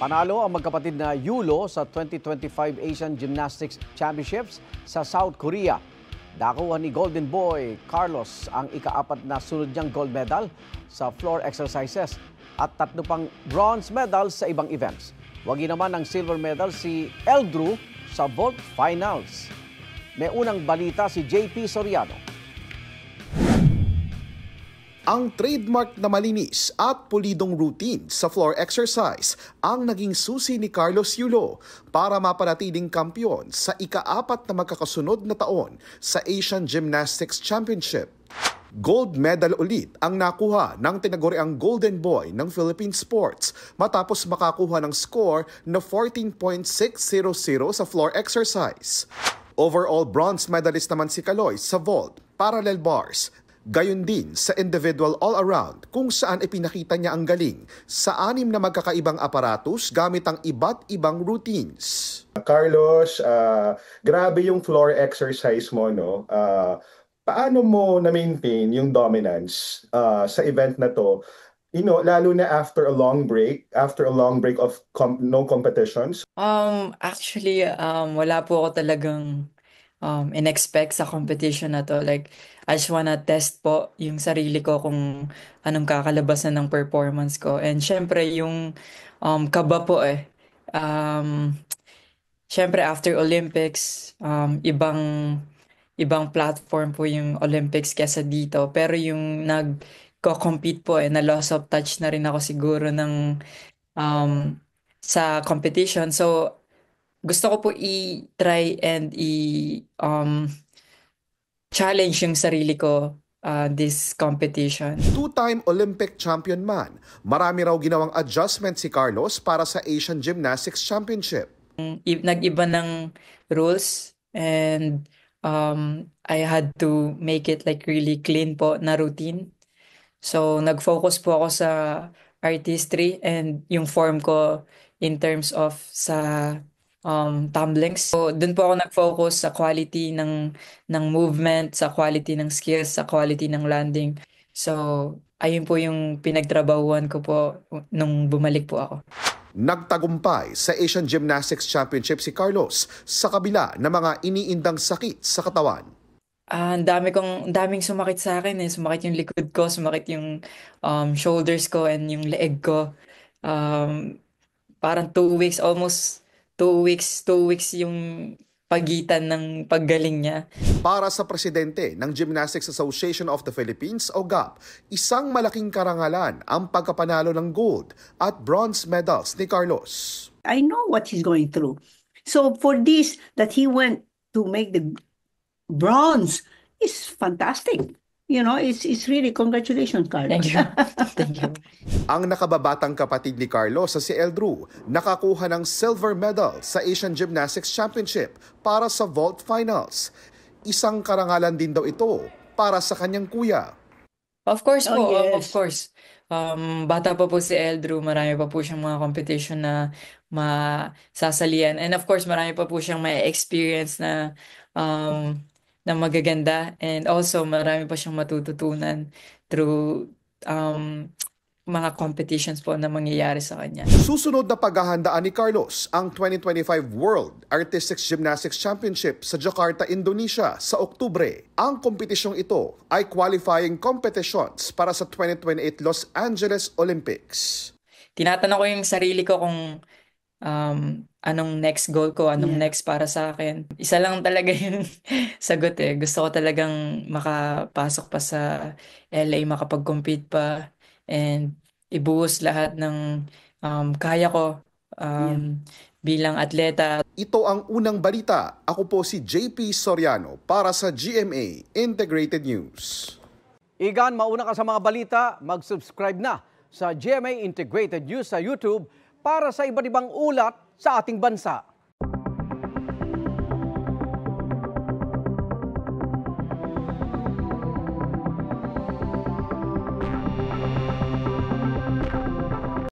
Panalo ang magkapatid na Yulo sa 2025 Asian Gymnastics Championships sa South Korea. Nakuha ni Golden Boy Carlos ang ika-4 na sunod niyang gold medal sa floor exercises at 3 pang bronze medals sa ibang events. Wagi naman ng silver medal si Eldrew sa vault finals. May unang balita si JP Soriano. Ang trademark na malinis at pulidong routine sa floor exercise ang naging susi ni Carlos Yulo para mapanatiling kampiyon sa ika-4 na magkakasunod na taon sa Asian Gymnastics Championship. Gold medal ulit ang nakuha ng tinaguriang Golden Boy ng Philippine Sports matapos makakuha ng score na 14.600 sa floor exercise. Overall bronze medalist naman si Kaloy sa vault, parallel bars, gayon din sa individual all-around kung saan ipinakita niya ang galing sa 6 na magkakaibang aparatus gamit ang iba't ibang routines. Carlos, grabe yung floor exercise mo, no? Paano mo na-maintain yung dominance sa event na to? You know, lalo na after a long break of no competitions? Actually, wala po ako talagang in-expect sa competition na to. Like, I just wanna test po yung sarili ko kung anong kakalabasan ng performance ko. And syempre, yung kaba po syempre, after Olympics, ibang platform po yung Olympics kesa dito. Pero yung nagko-compete po na-loss of touch na rin ako siguro ng sa competition. So, gusto ko po i-try and challenge yung sarili ko this competition. 2-time Olympic champion man, marami raw ginawang adjustment si Carlos para sa Asian Gymnastics Championship. Nag-iba ng rules and I had to make it like really clean po na routine. So, nag-focus po ako sa artistry and yung form ko in terms of sa tumblings. So, dun po ako nag-focus sa quality ng movement, sa quality ng skills, sa quality ng landing. So, ayun po yung pinagtrabahuan ko po nung bumalik po ako. Nagtagumpay sa Asian Gymnastics Championship si Carlos sa kabila ng mga iniindang sakit sa katawan. Ang daming sumakit sa akin Sumakit yung likod ko, sumakit yung shoulders ko and yung leeg ko. Parang 2 weeks, almost 2 weeks yung pagitan ng paggaling niya. Para sa presidente ng Gymnastics Association of the Philippines o GAP, isang malaking karangalan ang pagkapanalo ng gold at bronze medals ni Carlos. I know what he's going through. So for this, that he went to make the bronze is fantastic. You know, it's really congratulations, Carlos. Thank you. Thank you. Ang nakababatang kapatid ni Carlos sa si Eldrew nakakuha ng silver medal sa Asian Gymnastics Championship para sa vault finals. Isang karangalan din daw ito para sa kanyang kuya. Of course po, yes. of course. Bata pa po si Eldrew, marami pa po siyang mga competition na masasalian. And of course, marami pa po siyang may experience na magaganda. And also, marami pa siyang matututunan through mga competitions po na mangyayari sa kanya. Susunod na paghahandaan ni Carlos ang 2025 World Artistic Gymnastics Championship sa Jakarta, Indonesia sa Oktubre. Ang kompetisyong ito ay qualifying competitions para sa 2028 Los Angeles Olympics. Tinatanong ko yung sarili ko kung anong next goal ko, anong next para sa akin. Isa lang talaga yung sagot Gusto ko talagang makapasok pa sa LA, makapag-compete pa, and ibuhos lahat ng kaya ko bilang atleta. Ito ang unang balita. Ako po si JP Soriano para sa GMA Integrated News. Igan, mauna ka sa mga balita, mag-subscribe na sa GMA Integrated News sa YouTube para sa iba't ibang ulat sa ating bansa.